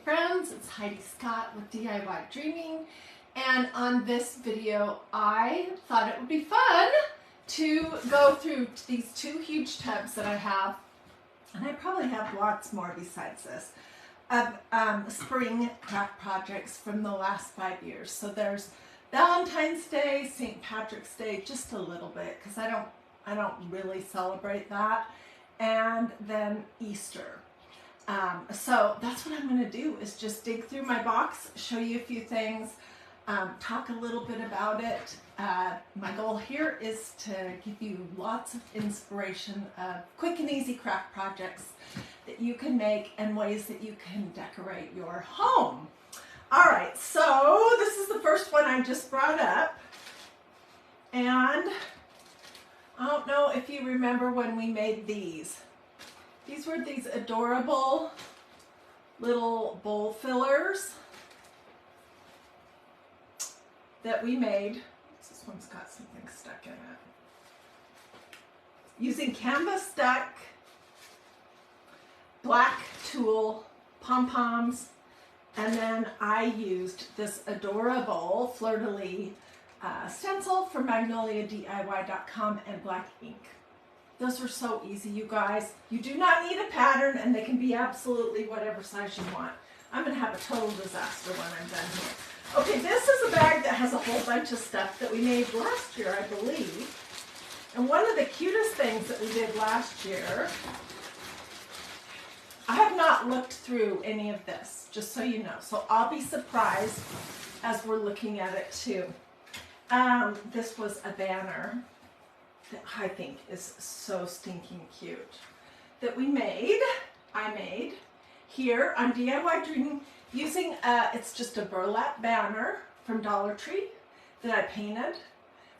friends, it's Hiedi Scott with DIY Dreaming, and on this video I thought it would be fun to go through these two huge tubs that I have, and I probably have lots more besides this, of spring craft projects from the last 5 years. So there's Valentine's Day, St. Patrick's Day, just a little bit because I don't really celebrate that, and then Easter. So that's what I'm going to do, is just dig through my box, show you a few things, talk a little bit about it. My goal here is to give you lots of inspiration of quick and easy craft projects that you can make and ways that you can decorate your home. All right, so this is the first one I just brought up, and I don't know if you remember when we made these. These were these adorable little bowl fillers that we made. This one's got something stuck in it. Using canvas duck, black tulle, pom-poms, and then I used this adorable fleur-de-lis stencil from magnoliadiy.com and black ink. Those are so easy, you guys. You do not need a pattern, and they can be absolutely whatever size you want. I'm going to have a total disaster when I'm done here. Okay, this is a bag that has a whole bunch of stuff that we made last year, I believe. And one of the cutest things that we did last year, I have not looked through any of this, just so you know. So I'll be surprised as we're looking at it too. This was a banner that I think is so stinking cute that I made here on DIY Dreaming using, it's just a burlap banner from Dollar Tree that I painted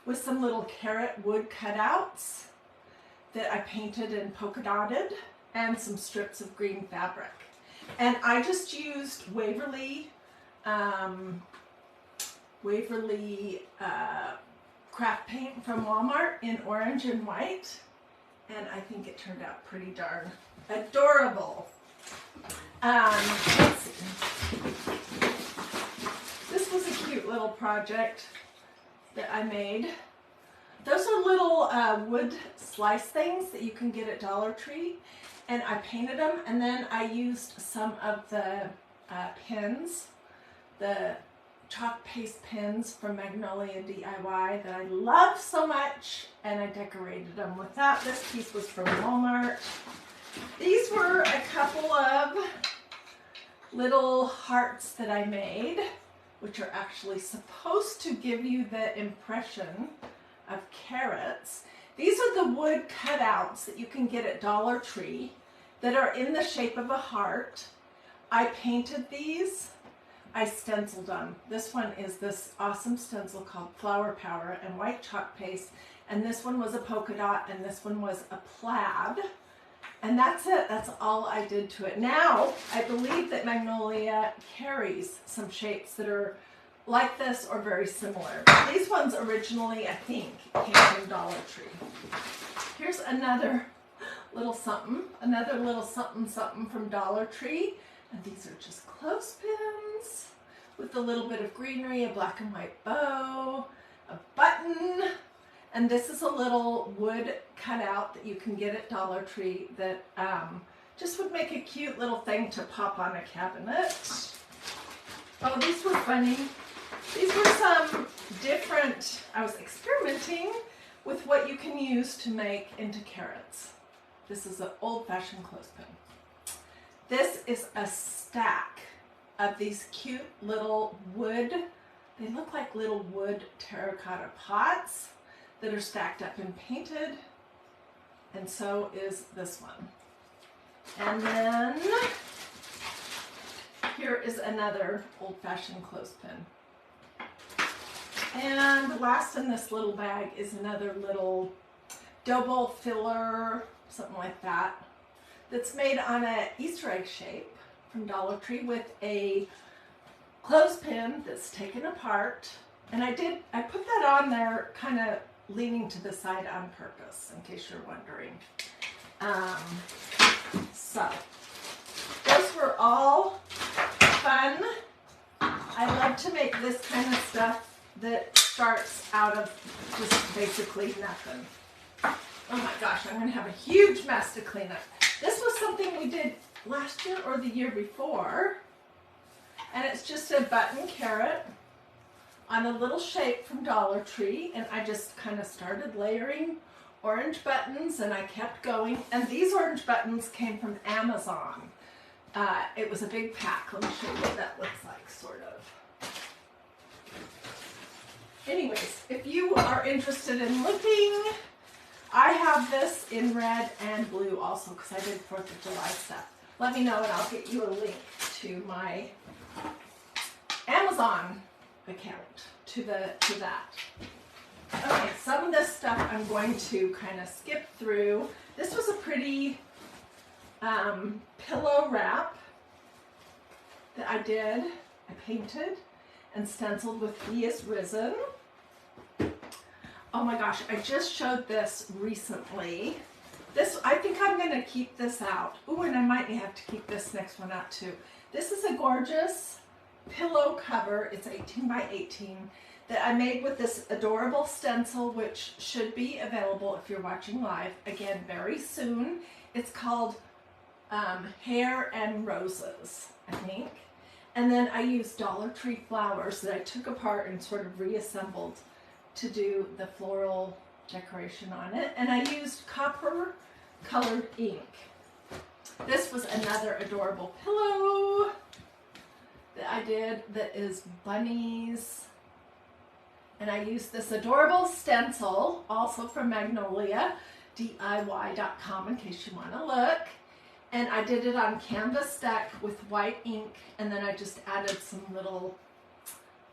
with some little carrot wood cutouts that I painted and polka dotted and some strips of green fabric. And I just used Waverly craft paint from Walmart in orange and white, and I think it turned out pretty darn adorable. Let's see. This was a cute little project that I made. Those are little wood slice things that you can get at Dollar Tree, and I painted them, and then I used some of the pins, the chalk paste pins from Magnolia DIY that I love so much, and I decorated them with that. This piece was from Walmart. These were a couple of little hearts that I made, which are actually supposed to give you the impression of carrots. These are the wood cutouts that you can get at Dollar Tree that are in the shape of a heart. I painted these. I stenciled them. This one is this awesome stencil called Flower Power and white chalk paste, and this one was a polka dot, and this one was a plaid, and that's it. That's all I did to it. Now, I believe that Magnolia carries some shapes that are like this or very similar. These ones originally, I think, came from Dollar Tree. Here's another little something from Dollar Tree. And these are just clothespins with a little bit of greenery, a black and white bow, a button, and this is a little wood cutout that you can get at Dollar Tree that just would make a cute little thing to pop on a cabinet. Oh, these were funny. These were some different, I was experimenting with what you can use to make into carrots. This is an old-fashioned clothespin. This is a stack of these cute little wood, they look like little wood terracotta pots that are stacked up and painted, and so is this one. And then here is another old-fashioned clothespin. And last in this little bag is another little dough bowl filler, something like that, that's made on an Easter egg shape from Dollar Tree with a clothespin that's taken apart. And I put that on there kind of leaning to the side on purpose, in case you're wondering. So those were all love to make this kind of stuff that starts out of just basically nothing. Oh my gosh, I'm going to have a huge mess to clean up. This was something we did last year or the year before. And it's just a button carrot on a little shape from Dollar Tree. And I just kind of started layering orange buttons and I kept going. And these orange buttons came from Amazon. It was a big pack. Let me show you what that looks like, sort of. Anyways, if you are interested in looking, I have this in red and blue also because I did 4th of July stuff. Let me know and I'll get you a link to my Amazon account to that. Okay, some of this stuff I'm going to kind of skip through. This was a pretty pillow wrap that I did. I painted and stenciled with He Is Risen. Oh my gosh, I just showed this recently. This, I think I'm going to keep this out. Ooh, and I might have to keep this next one out too. This is a gorgeous pillow cover. It's 18 by 18 that I made with this adorable stencil, which should be available if you're watching live, again, very soon. It's called Hair and Roses, I think. And then I used Dollar Tree flowers that I took apart and sort of reassembled to do the floral decoration on it. And I used copper colored ink. This was another adorable pillow that I did that is bunnies. And I used this adorable stencil, also from Magnolia, DIY.com in case you want to look. And I did it on canvas deck with white ink, and then I just added some little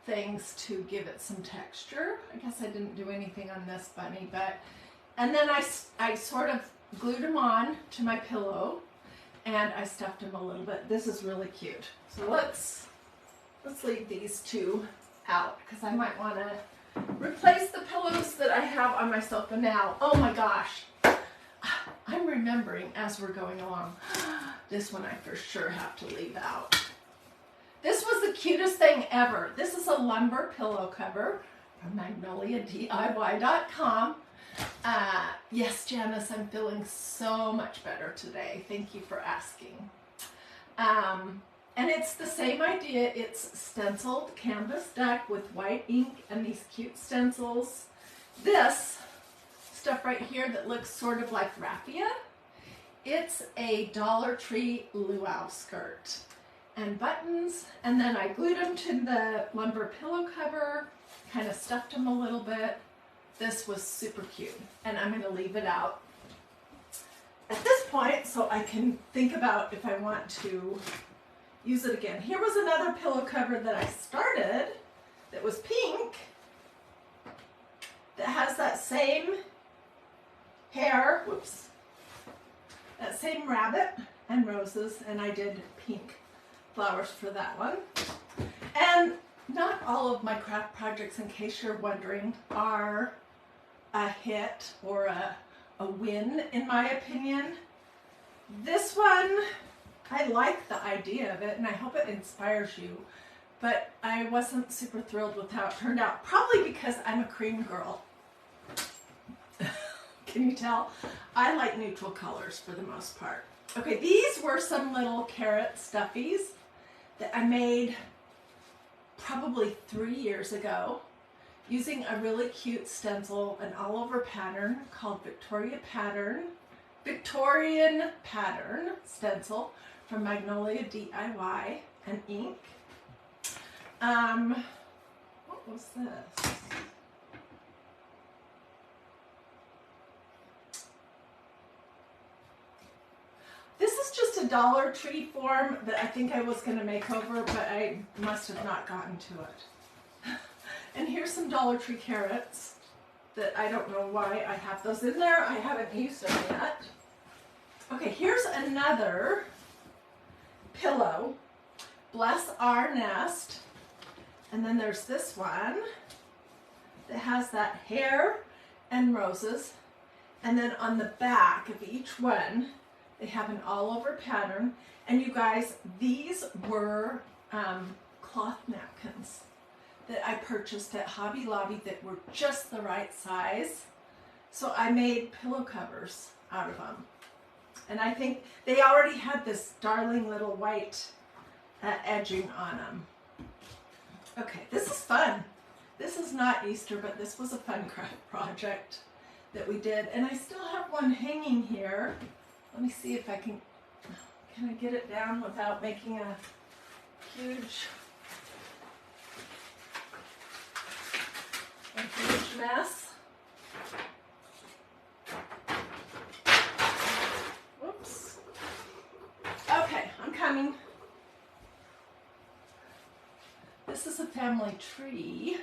things to give it some texture. I guess I didn't do anything on this bunny, but, and then I sort of glued them on to my pillow, and I stuffed them a little bit. This is really cute. So let's leave these two out, because I might want to replace the pillows that I have on my sofa now. Oh my gosh. I'm remembering as we're going along. This one I for sure have to leave out. This was the cutest thing ever. This is a lumber pillow cover from MagnoliaDIY.com. Yes, Janice, I'm feeling so much better today. Thank you for asking. And it's the same idea. It's stenciled canvas deck with white ink and these cute stencils. This stuff right here that looks sort of like raffia, it's a Dollar Tree luau skirt and buttons, and then I glued them to the lumber pillow cover, kind of stuffed them a little bit. This was super cute, and I'm going to leave it out at this point so I can think about if I want to use it again. Here was another pillow cover that I started that was pink, that has that same hair, whoops, that same rabbit and roses, and I did pink flowers for that one. And not all of my craft projects, in case you're wondering, are a hit or a win, in my opinion. This one, I like the idea of it, and I hope it inspires you, but I wasn't super thrilled with how it turned out, probably because I'm a cream girl. Can you tell? I like neutral colors for the most part. Okay, these were some little carrot stuffies that I made probably 3 years ago using a really cute stencil, an all-over pattern called Victorian Pattern stencil from Magnolia DIY and ink. What was this? This is just a Dollar Tree form that I think I was going to make over, but I must have not gotten to it. And here's some Dollar Tree carrots that I don't know why I have those in there. I haven't used them yet. Okay, here's another pillow, Bless Our Nest. And then there's this one that has that hair and roses. And then on the back of each one, they have an all-over pattern. And you guys, these were cloth napkins. that I purchased at Hobby Lobby that were just the right size. So I made pillow covers out of them. And I think they already had this darling little white edging on them. Okay, this is fun. This is not Easter, but this was a fun craft project that we did. And I still have one hanging here. Let me see if I can I get it down without making a huge mess. Whoops. Okay, I'm coming. This is a family tree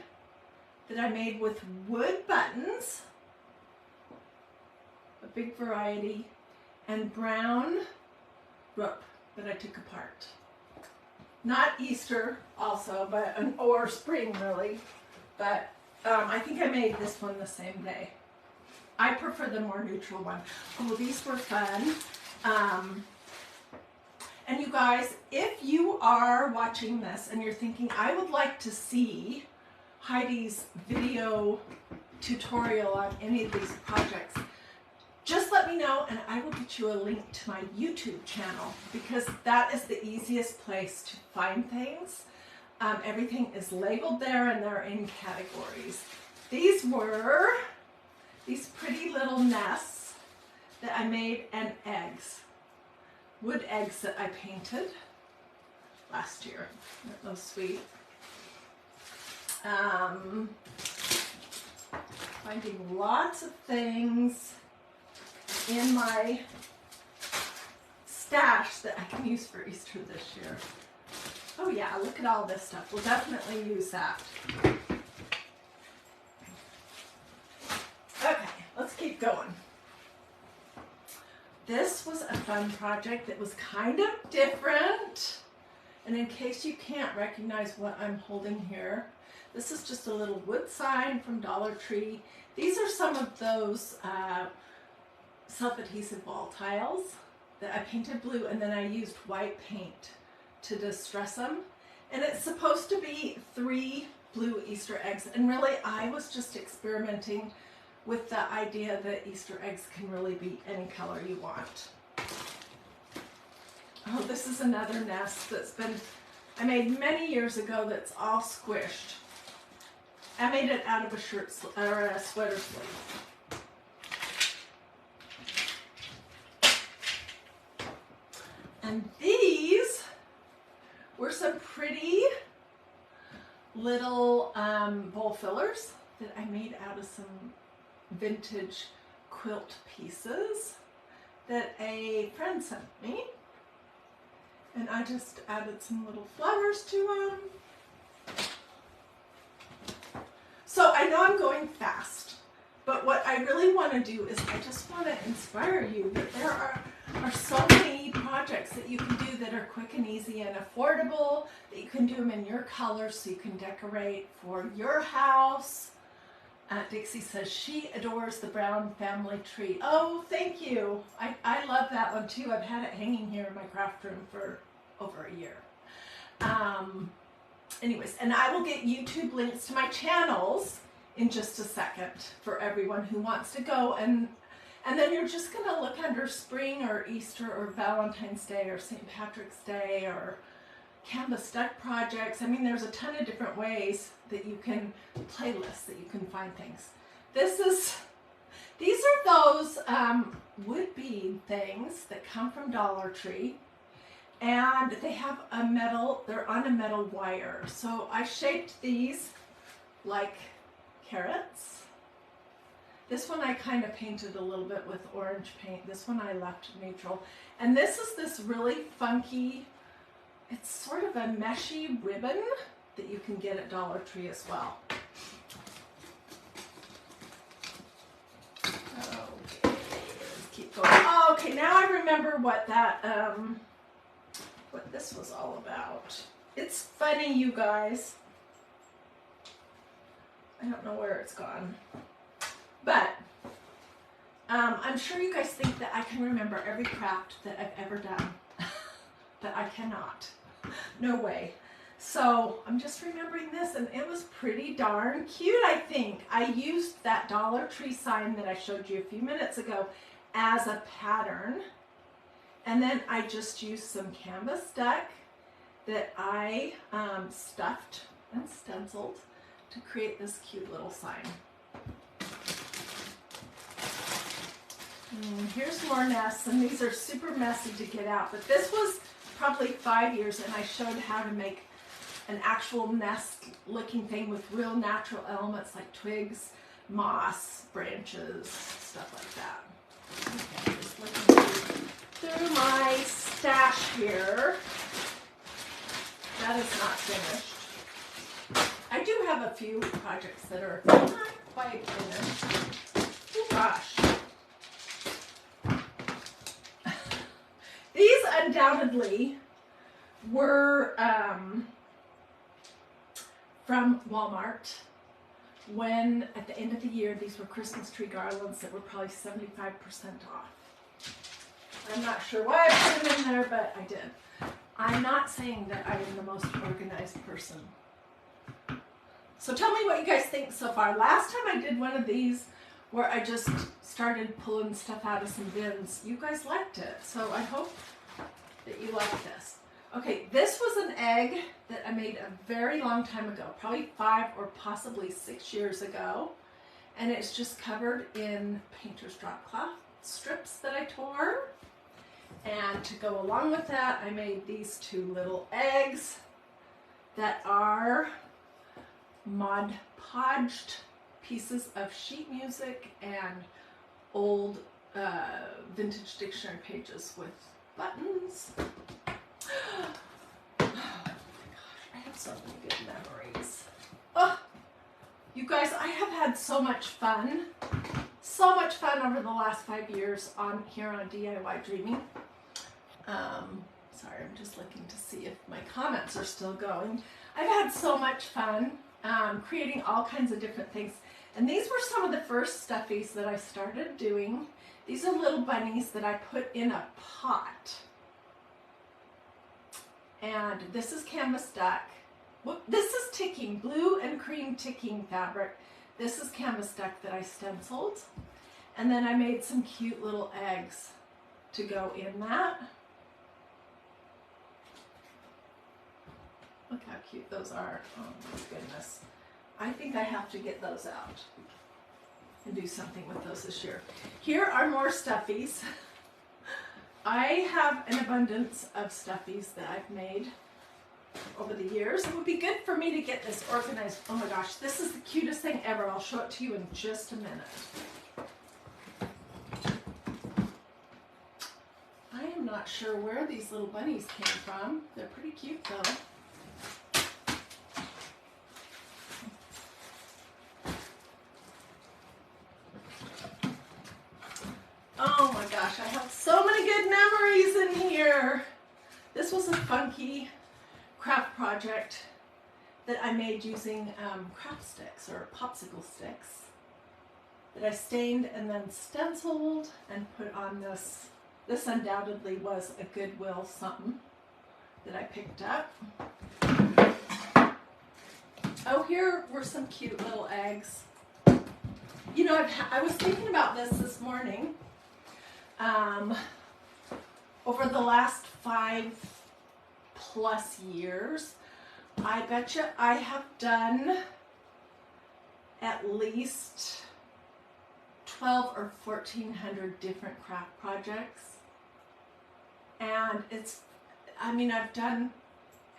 that I made with wood buttons, a big variety, and brown rope that I took apart. Not Easter also, but or spring really, but I think I made this one the same day. I prefer the more neutral one. Oh, these were fun. And you guys, if you are watching this and you're thinking, I would like to see Heidi's video tutorial on any of these projects, just let me know and I will get you a link to my YouTube channel, because that is the easiest place to find things. Everything is labeled there and they're in categories. These were these pretty little nests that I made, and eggs. Wood eggs that I painted last year. Aren't those sweet? Finding lots of things in my stash that I can use for Easter this year. Oh yeah, look at all this stuff. We'll definitely use that. Okay, let's keep going. This was a fun project that was kind of different. And in case you can't recognize what I'm holding here, this is just a little wood sign from Dollar Tree. These are some of those self-adhesive wall tiles that I painted blue, and then I used white paint to distress them. And it's supposed to be 3 blue Easter eggs. And really, I was just experimenting with the idea that Easter eggs can really be any color you want. Oh, this is another nest that's been, I made many years ago, that's all squished. I made it out of a shirt or a sweater sleeve. And these were some pretty little bowl fillers that I made out of some vintage quilt pieces that a friend sent me. And I just added some little flowers to them. So I know I'm going fast, but what I really want to do is I just want to inspire you that there are so many projects that you can do that are quick and easy and affordable, that you can do them in your colors so you can decorate for your house. Dixie says she adores the brown family tree. Oh, thank you. I love that one too. I've had it hanging here in my craft room for over a year. Anyways, and I will get YouTube links to my channels in just a second for everyone who wants to go, and then you're just going to look under spring or Easter or Valentine's Day or St. Patrick's Day or canvas duck projects. I mean, there's a ton of different ways that you can playlists that you can find things. These are those wood bead things that come from Dollar Tree, and they have a metal, they're on a metal wire. So I shaped these like carrots. This one I kind of painted a little bit with orange paint. This one I left neutral. And this is this really funky, it's sort of a meshy ribbon that you can get at Dollar Tree as well. Okay, let's keep going. Oh, okay, now I remember what that, what this was all about. It's funny, you guys. I don't know where it's gone. But I'm sure you guys think that I can remember every craft that I've ever done, but I cannot. No way. So I'm just remembering this, and it was pretty darn cute, I think. I used that Dollar Tree sign that I showed you a few minutes ago as a pattern. And then I just used some canvas duck that I stuffed and stenciled to create this cute little sign. Here's more nests, and these are super messy to get out, but this was probably 5 years, and I showed how to make an actual nest looking thing with real natural elements like twigs, moss, branches, stuff like that. Okay, just looking through my stash here. That is not finished. I do have a few projects that are not quite finished. Oh gosh. These undoubtedly were from Walmart when at the end of the year these were Christmas tree garlands that were probably 75% off. I'm not sure why I put them in there, but I did. I'm not saying that I am the most organized person. So tell me what you guys think so far. Last time I did one of these where I just started pulling stuff out of some bins, you guys liked it. So I hope that you like this. Okay, this was an egg that I made a very long time ago, probably 5 or possibly 6 years ago. And it's just covered in painter's drop cloth strips that I tore. And to go along with that, I made these 2 little eggs that are Mod Podged pieces of sheet music and old vintage dictionary pages with buttons. Oh my gosh, I have so many good memories. Oh, you guys, I have had so much fun over the last 5 years here on DIY Dreaming. Sorry, I'm just looking to see if my comments are still going. I've had so much fun creating all kinds of different things. And these were some of the first stuffies that I started doing. These are little bunnies that I put in a pot. And this is canvas duck. This is ticking, blue and cream ticking fabric. This is canvas duck that I stenciled. And then I made some cute little eggs to go in that. Look how cute those are. Oh my goodness. I think I have to get those out and do something with those this year. Here are more stuffies. I have an abundance of stuffies that I've made over the years. It would be good for me to get this organized. Oh my gosh, this is the cutest thing ever. I'll show it to you in just a minute. I am not sure where these little bunnies came from. They're pretty cute though. Oh my gosh, I have so many good memories in here. This was a funky craft project that I made using craft sticks or popsicle sticks that I stained and then stenciled and put on this. This undoubtedly was a Goodwill something that I picked up. Oh, here were some cute little eggs. You know, I was thinking about this morning. Over the last 5+ years, I bet you I have done at least 12 or 1,400 different craft projects. And I've done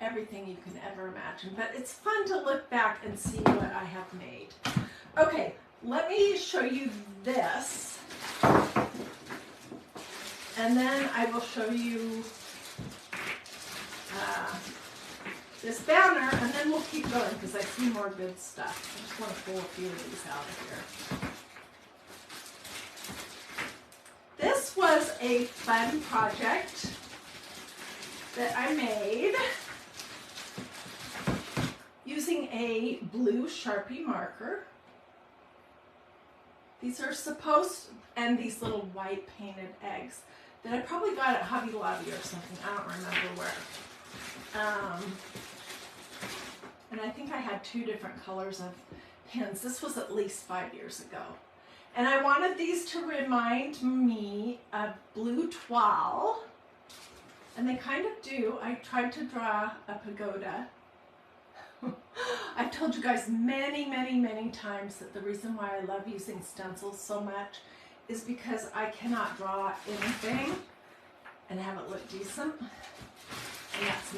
everything you can ever imagine, but it's fun to look back and see what I have made. Okay, let me show you this. And then I will show you this banner, and then we'll keep going because I see more good stuff. I just want to pull a few of these out of here. This was a fun project that I made using a blue Sharpie marker. These are and these little white painted eggs that I probably got at Hobby Lobby or something. I don't remember where. and I think I had 2 different colors of pins. This was at least 5 years ago. And I wanted these to remind me of blue toile, and they kind of do. I tried to draw a pagoda. I've told you guys many, many, many times that the reason why I love using stencils so much is because I cannot draw anything and have it look decent. And that's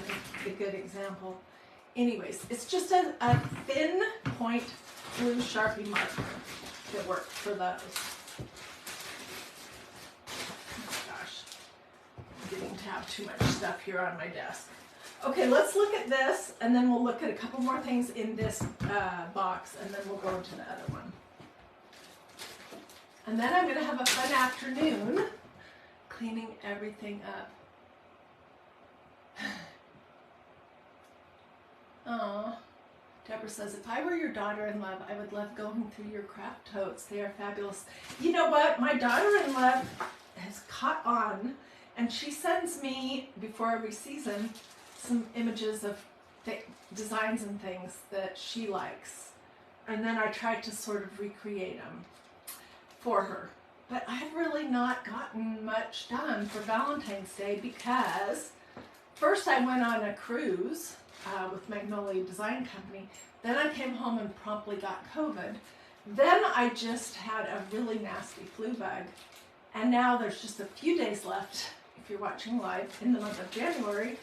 a good example. Anyways, it's just a thin point blue Sharpie marker that worked for those. Oh my gosh, I'm getting to have too much stuff here on my desk. Okay, let's look at this, and then we'll look at a couple more things in this box, and then we'll go into the other one. And then I'm going to have a fun afternoon cleaning everything up. Oh, Deborah says, if I were your daughter-in-law, I would love going through your craft totes. They are fabulous. You know what? My daughter-in-law has caught on, and she sends me, before every season, some images of designs and things that she likes. And then I tried to sort of recreate them for her. But I've really not gotten much done for Valentine's Day because first I went on a cruise with Magnolia Design Company. Then I came home and promptly got COVID. Then I just had a really nasty flu bug. And now there's just a few days left, if you're watching live, in the month of January.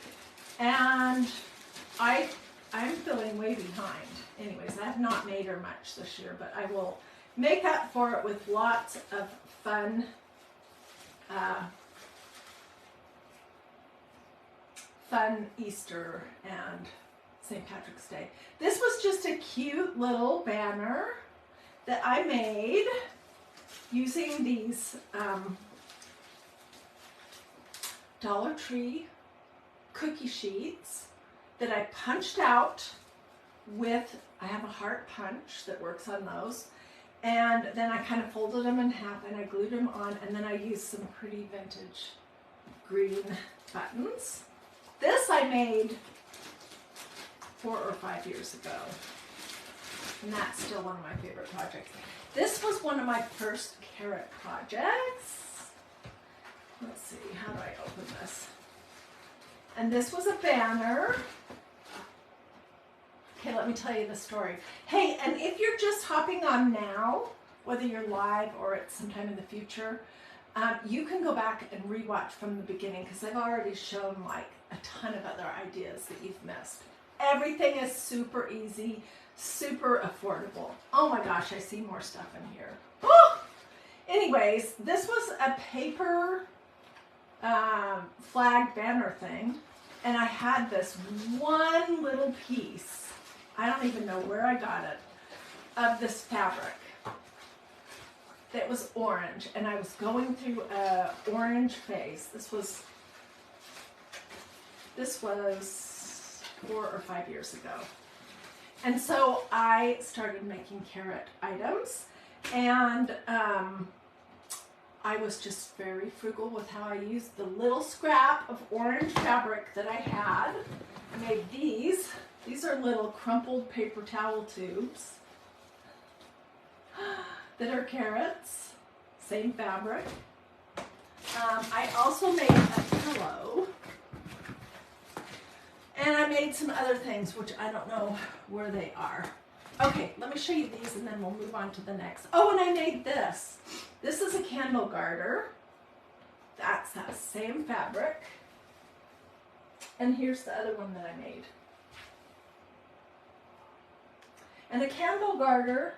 And I'm feeling way behind. Anyways, I have not made her much this year, but I will make up for it with lots of fun Easter and St. Patrick's Day. This was just a cute little banner that I made using these Dollar Tree cookie sheets that I punched out with, I have a heart punch that works on those, and then I kind of folded them in half and I glued them on, and then I used some pretty vintage green buttons. This I made 4 or 5 years ago, and that's still one of my favorite projects. This was one of my first carrot projects. Let's see, how do I open this? And this was a banner. Okay, let me tell you the story. Hey, and if you're just hopping on now, whether you're live or it's sometime in the future, you can go back and rewatch from the beginning because I've already shown like a ton of other ideas that you've missed. Everything is super easy, super affordable. Oh my gosh, I see more stuff in here. Oh! Anyways, this was a paper flag banner thing, and I had this one little piece, I don't even know where I got it, of this fabric that was orange, and I was going through a orange phase. This was 4 or 5 years ago. And so I started making carrot items, and I was just very frugal with how I used the little scrap of orange fabric that I had. I made these. These are little crumpled paper towel tubes that are carrots, same fabric. I also made a pillow, and I made some other things, which I don't know where they are. Okay, let me show you these and then we'll move on to the next. Oh, and I made this. This is a candle garter. That's that same fabric. And here's the other one that I made. And a candle garter,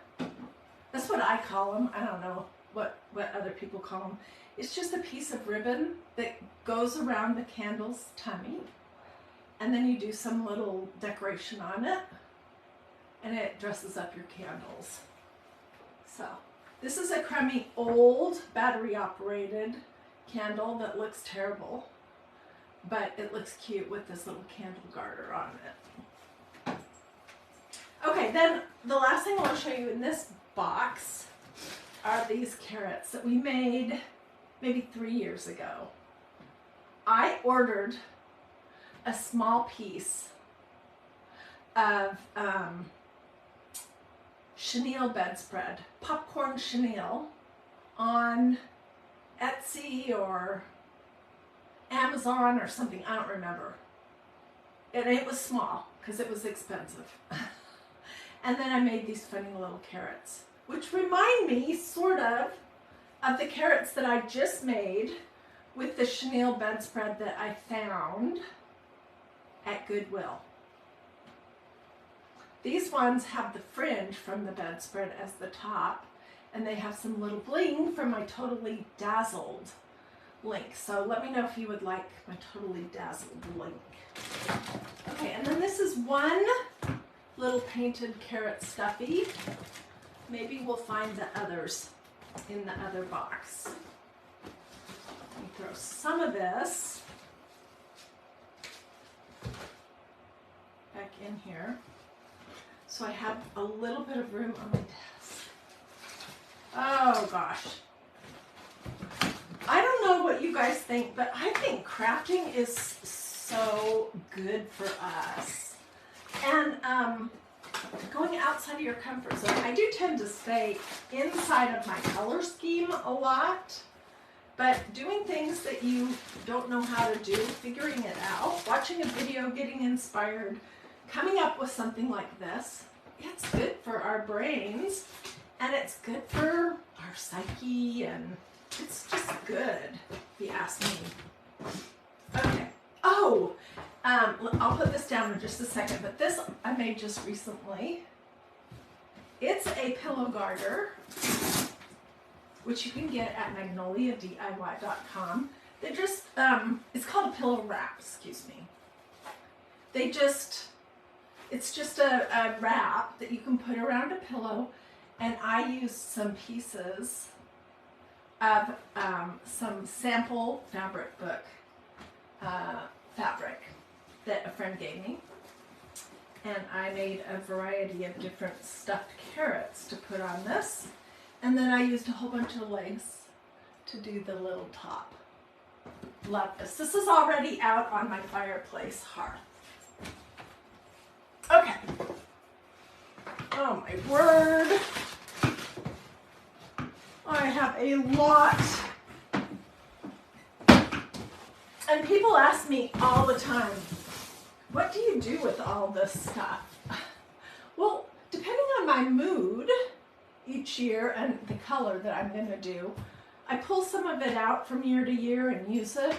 that's what I call them. I don't know what other people call them. It's just a piece of ribbon that goes around the candle's tummy. And then you do some little decoration on it, and it dresses up your candles. So this is a crummy old battery operated candle that looks terrible, but it looks cute with this little candle garter on it. Okay, then the last thing I want to show you in this box are these carrots that we made maybe 3 years ago. I ordered a small piece of chenille bedspread, popcorn chenille, on Etsy or Amazon or something, I don't remember. And it was small because it was expensive. And then I made these funny little carrots, which remind me sort of the carrots that I just made with the chenille bedspread that I found at Goodwill. These ones have the fringe from the bedspread as the top, and they have some little bling from my Totally Dazzled link. So let me know if you would like my Totally Dazzled link. Okay, and then this is one little painted carrot stuffy. Maybe we'll find the others in the other box. Let me throw some of this back in here so I have a little bit of room on my desk. Oh gosh. I don't know what you guys think, but I think crafting is so good for us. And going outside of your comfort zone. I do tend to stay inside of my color scheme a lot, but doing things that you don't know how to do, figuring it out, watching a video, getting inspired, coming up with something like this, it's good for our brains and it's good for our psyche, and it's just good, if you ask me. Okay. Oh, I'll put this down in just a second, but this I made just recently. It's a pillow garter, which you can get at magnoliadiy.com. They just, it's called a pillow wrap, excuse me. It's just a wrap that you can put around a pillow, and I used some pieces of some sample fabric book fabric that a friend gave me, and I made a variety of different stuffed carrots to put on this, and then I used a whole bunch of lace to do the little top. Love this. This is already out on my fireplace hearth. Okay. Oh my word. I have a lot. And people ask me all the time, what do you do with all this stuff? Well, depending on my mood each year and the color that I'm going to do, I pull some of it out from year to year and use it.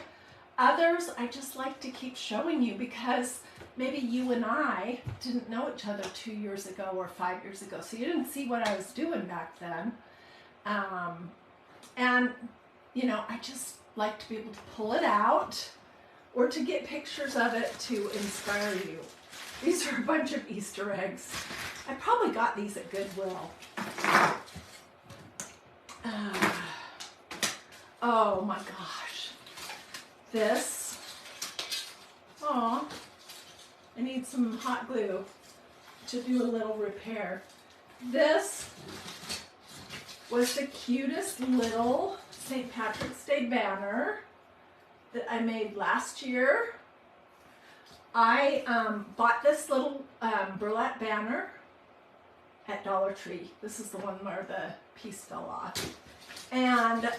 Others I just like to keep showing you because maybe you and I didn't know each other 2 years ago or 5 years ago, so you didn't see what I was doing back then. And, you know, I just like to be able to pull it out or to get pictures of it to inspire you. These are a bunch of Easter eggs. I probably got these at Goodwill. Oh my gosh. This, oh, I need some hot glue to do a little repair. This was the cutest little St. Patrick's Day banner that I made last year. I bought this little burlap banner at Dollar Tree. This is the one where the piece fell off. And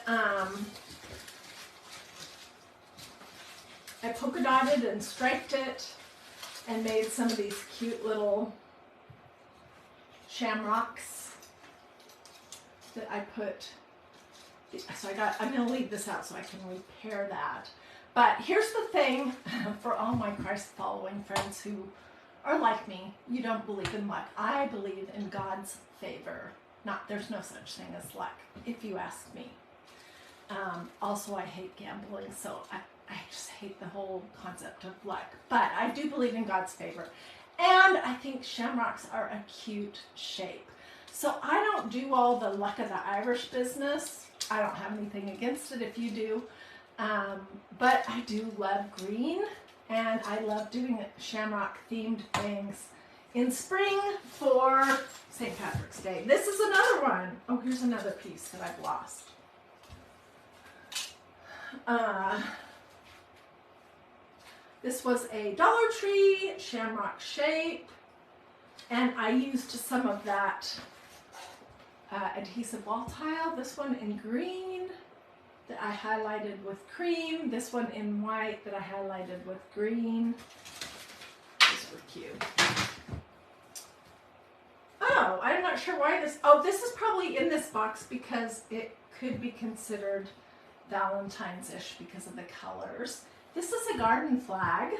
I polka dotted and striped it and made some of these cute little shamrocks that I put. So I'm going to leave this out so I can repair that. But here's the thing for all my Christ following friends who are like me. You don't believe in luck. I believe in God's favor. There's no such thing as luck, if you ask me. Also, I hate gambling, so I just hate the whole concept of luck. But I do believe in God's favor. And I think shamrocks are a cute shape. So I don't do all the luck of the Irish business. I don't have anything against it if you do. But I do love green, and I love doing shamrock themed things in spring for St. Patrick's Day. This is another one. Oh, here's another piece that I've lost. This was a Dollar Tree shamrock shape. And I used some of that adhesive wall tile, this one in green that I highlighted with cream, this one in white that I highlighted with green. These were cute. Oh, I'm not sure why this, oh, this is probably in this box because it could be considered Valentine's-ish because of the colors. This is a garden flag.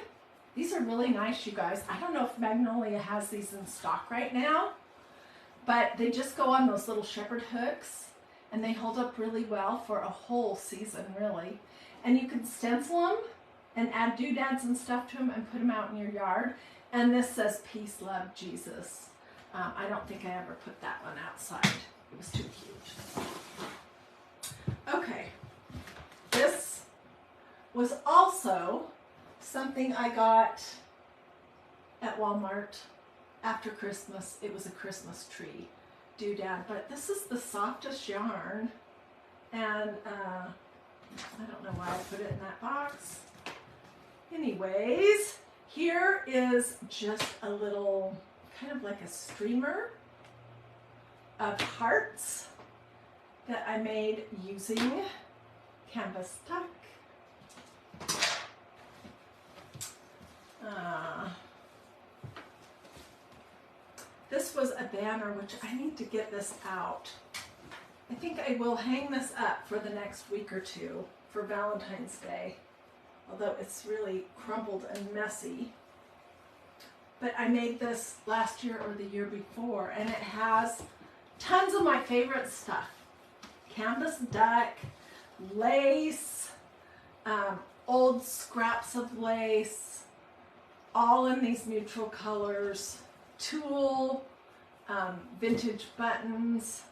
These are really nice, you guys. I don't know if Magnolia has these in stock right now, but they just go on those little shepherd hooks and they hold up really well for a whole season, really. And you can stencil them and add doodads and stuff to them and put them out in your yard. And this says, peace, love, Jesus. I don't think I ever put that one outside. It was too cute. Okay. This was also something I got at Walmart after Christmas. It was a Christmas tree doodad, but this is the softest yarn, and I don't know why I put it in that box. Anyways, here is just a little, kind of like a streamer of hearts that I made using canvas tuck. This was a banner, which I need to get this out. I think I will hang this up for the next week or two for Valentine's Day, although it's really crumpled and messy. But I made this last year or the year before, and it has tons of my favorite stuff. Canvas duck, lace, old scraps of lace, all in these neutral colors, tulle, vintage buttons,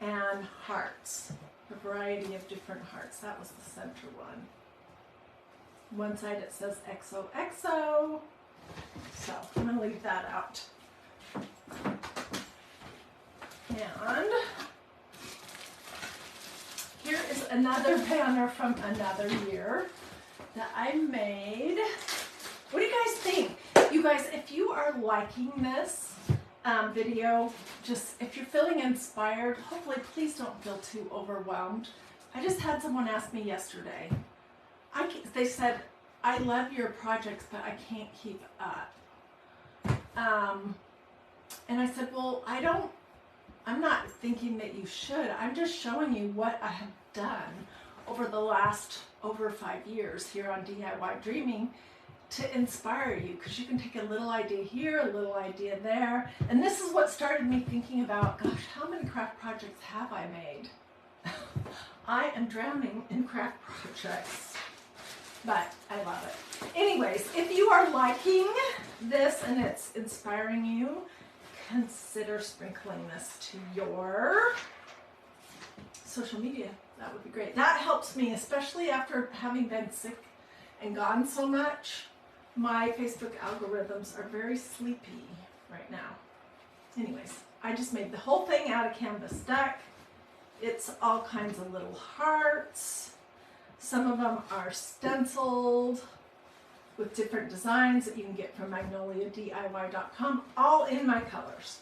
and hearts. A variety of different hearts. That was the center one. One side it says XOXO. So I'm going to leave that out. And here is another banner from another year that I made. What do you guys think? You guys, if you are liking this video, just if you're feeling inspired, hopefully please don't feel too overwhelmed. I just had someone ask me yesterday. They said, I love your projects, but I can't keep up. And I said, well, I'm not thinking that you should. I'm just showing you what I have done over the last over 5 years here on DIY Dreaming to inspire you, because you can take a little idea here, a little idea there. And this is what started me thinking about, gosh, how many craft projects have I made? I am drowning in craft projects, but I love it. Anyways, if you are liking this and it's inspiring you, consider sprinkling this to your social media. That would be great. That helps me, especially after having been sick and gone so much. My Facebook algorithms are very sleepy right now. Anyways, I just made the whole thing out of canvas duck. It's all kinds of little hearts. Some of them are stenciled with different designs that you can get from magnoliadiy.com, all in my colors.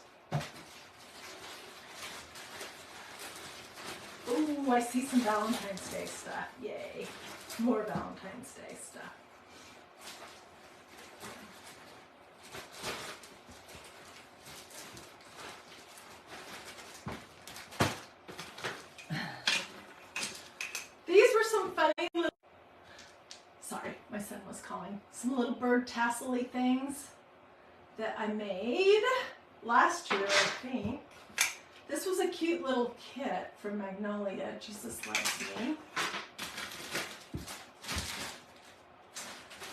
Ooh, I see some Valentine's Day stuff. Yay. More Valentine's Day stuff. These were some funny little, sorry, my son was calling, some little bird tassel-y things that I made last year, I think. This was a cute little kit from Magnolia, Jesus Loves Me.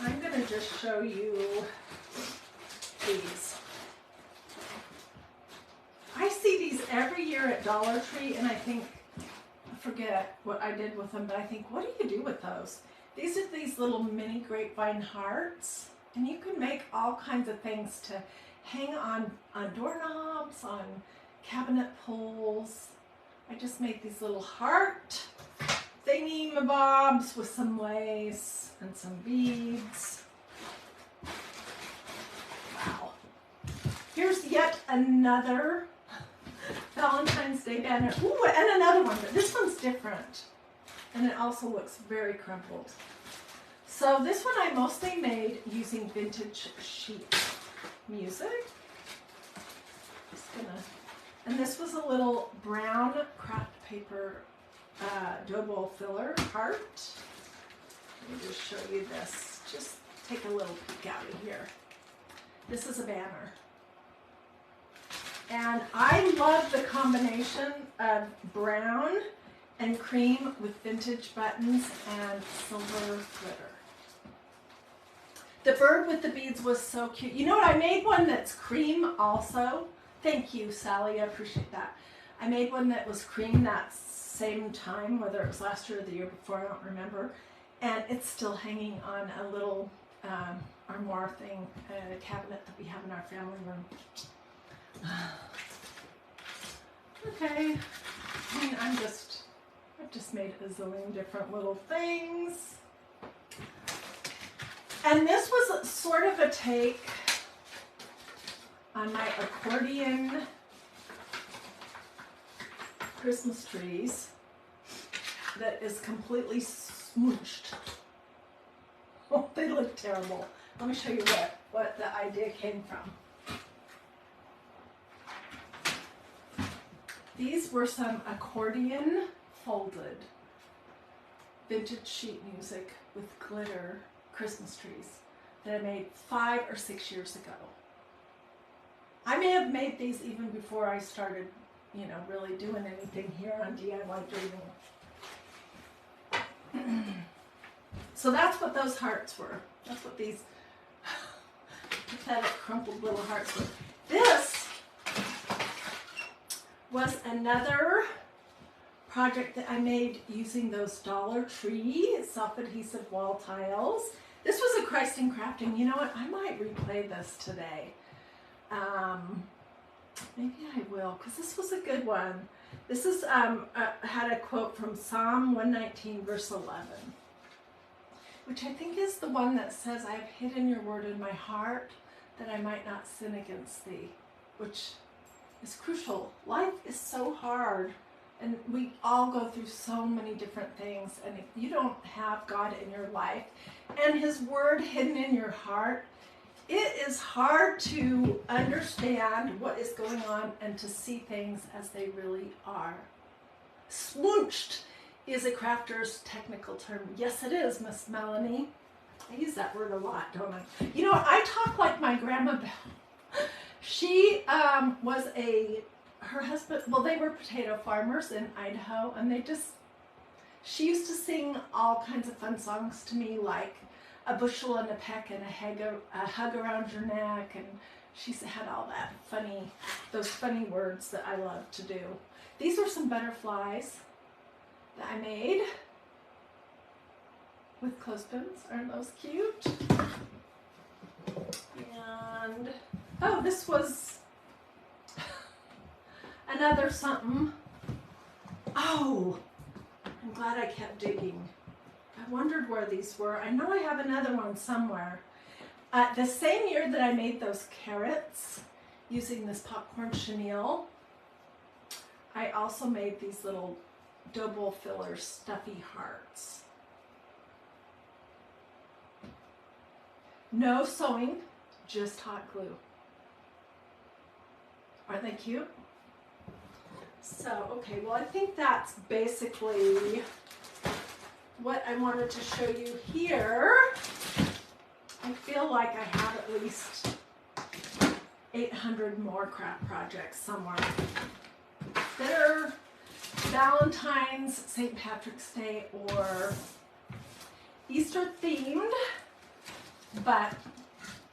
I'm going to just show you these. I see these every year at Dollar Tree, and I think, I forget what I did with them, but I think, what do you do with those? These are these little mini grapevine hearts, and you can make all kinds of things to hang on doorknobs, on cabinet pulls. I just made these little heart thingy-mabobs with some lace and some beads. Wow. Here's yet another Valentine's Day banner. Ooh, and another one, but this one's different. And it also looks very crumpled. So this one I mostly made using vintage sheet music. And this was a little brown craft paper dough ball filler heart. Let me just show you this. Just take a little peek out of here. This is a banner. And I love the combination of brown and cream with vintage buttons and silver glitter. The bird with the beads was so cute. You know what? I made one that's cream also. Thank you, Sally. I appreciate that. I made one that was cream that same time, whether it was last year or the year before, I don't remember. And it's still hanging on a little armoire thing, a cabinet that we have in our family room. Okay. I mean, I've just made a zillion different little things. And this was sort of a take on my accordion Christmas trees that is completely smooshed. Oh, they look terrible. Let me show you what the idea came from. These were some accordion folded vintage sheet music with glitter Christmas trees that I made 5 or 6 years ago. I may have made these even before I started, you know, really doing anything here on DIY Dreaming. So that's what those hearts were. That's what these pathetic crumpled little hearts were. This was another project that I made using those Dollar Tree self-adhesive wall tiles. This was a Christ in Crafting. You know what? I might replay this today. Maybe I will, because this was a good one. This is had a quote from Psalm 119, verse 11, which I think is the one that says, "I have hidden your word in my heart, that I might not sin against thee," which is crucial. Life is so hard, and we all go through so many different things, and if you don't have God in your life and his word hidden in your heart, it is hard to understand what is going on and to see things as they really are. Smooched is a crafter's technical term. Yes, it is, Miss Melanie. I use that word a lot, don't I? You know, I talk like my Grandma Belle. She was her husband, well, they were potato farmers in Idaho, and she used to sing all kinds of fun songs to me, like "A bushel and a peck and a hug around your neck," and she had all those funny words that I love to do. These were some butterflies that I made with clothespins. Aren't those cute? And oh, this was another something. Oh, I'm glad I kept digging. I wondered where these were. I know I have another one somewhere. The same year that I made those carrots using this popcorn chenille, I also made these little dough bowl filler stuffy hearts. No sewing, just hot glue. Aren't they cute? So, okay, well, I think that's basically what I wanted to show you here. I feel like I have at least 800 more craft projects somewhere that are Valentine's, St. Patrick's Day, or Easter themed, but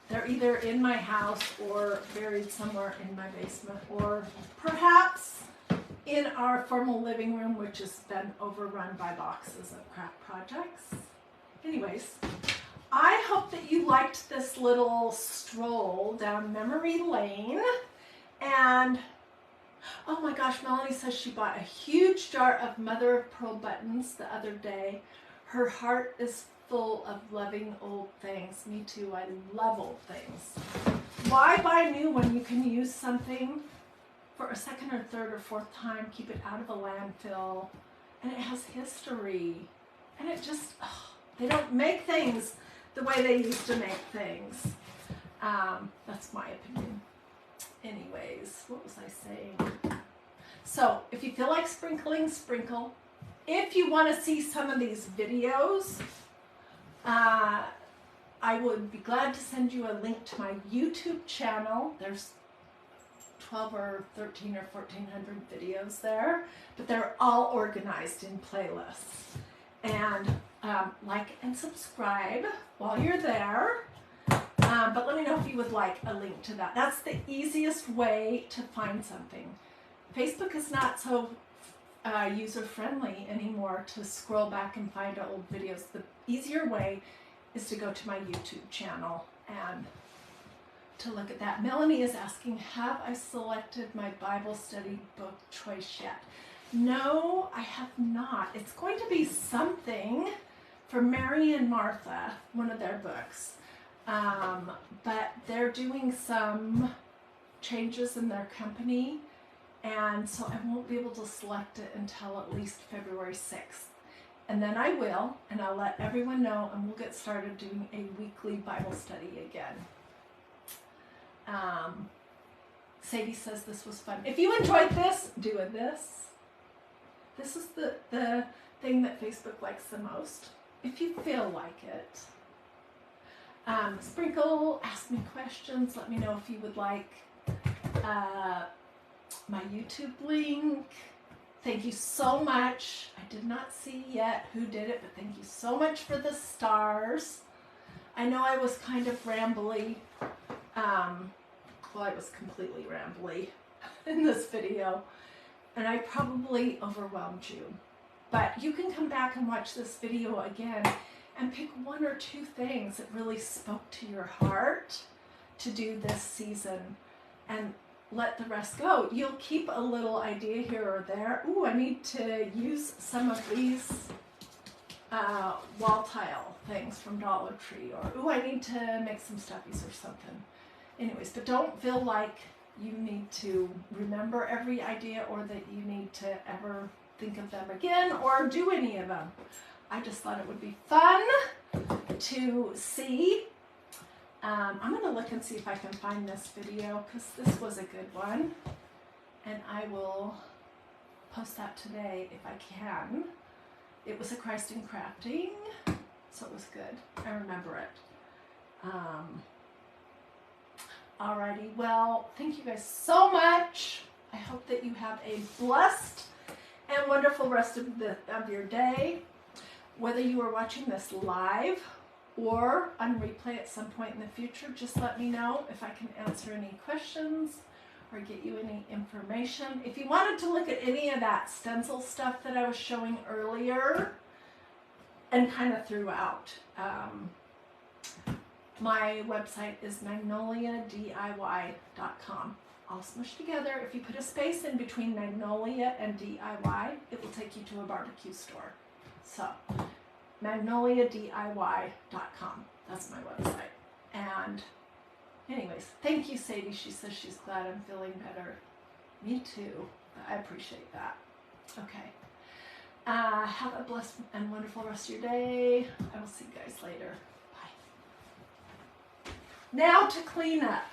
they're either in my house or buried somewhere in my basement, or perhaps in our formal living room, which has been overrun by boxes of craft projects. Anyways, I hope that you liked this little stroll down memory lane. And oh my gosh, Melanie says she bought a huge jar of mother of pearl buttons the other day. Her heart is full of loving old things. Me too, I love old things. Why buy new when you can use something for a second or third or fourth time, keep it out of a landfill, and it has history. And it just, they don't make things the way they used to make things. That's my opinion. Anyways, what was I saying? So, if you feel like sprinkling, sprinkle. If you want to see some of these videos, I would be glad to send you a link to my YouTube channel. There's 12 or 13 or 1400 videos there, but they're all organized in playlists. And like and subscribe while you're there. But let me know if you would like a link to that. That's the easiest way to find something. Facebook is not so user-friendly anymore to scroll back and find old videos. The easier way is to go to my YouTube channel and to look at that. Melanie is asking, have I selected my Bible study book choice yet? No, I have not. It's going to be something for Mary and Martha, one of their books. But they're doing some changes in their company, and so I won't be able to select it until at least February 6th. And then I will, and I'll let everyone know, and we'll get started doing a weekly Bible study again. Sadie says this was fun. If you enjoyed this, doing this, this is the thing that Facebook likes the most. If you feel like it, sprinkle, ask me questions, let me know if you would like my YouTube link. Thank you so much. I did not see yet who did it, but thank you so much for the stars. I know I was kind of rambly. Well, I was completely rambly in this video, and I probably overwhelmed you. But you can come back and watch this video again and pick one or two things that really spoke to your heart to do this season, and let the rest go. You'll keep a little idea here or there. Ooh, I need to use some of these wall tile things from Dollar Tree, or ooh, I need to make some stuffies or something. Anyways, but don't feel like you need to remember every idea or that you need to ever think of them again or do any of them. I just thought it would be fun to see. I'm going to look and see if I can find this video, because this was a good one, and I will post that today if I can. It was a Christ in Crafting, so it was good. I remember it. Alrighty, well, thank you guys so much. I hope that you have a blessed and wonderful rest of your day. Whether you are watching this live or on replay at some point in the future, just let me know if I can answer any questions or get you any information. If you wanted to look at any of that stencil stuff that I was showing earlier and kind of throughout, my website is magnoliadiy.com. All smushed together. If you put a space in between Magnolia and DIY, it will take you to a barbecue store. So, magnoliadiy.com. That's my website. And anyways, thank you, Sadie. She says she's glad I'm feeling better. Me too. I appreciate that. Okay. Have a blessed and wonderful rest of your day. I will see you guys later. Bye. Now to clean up.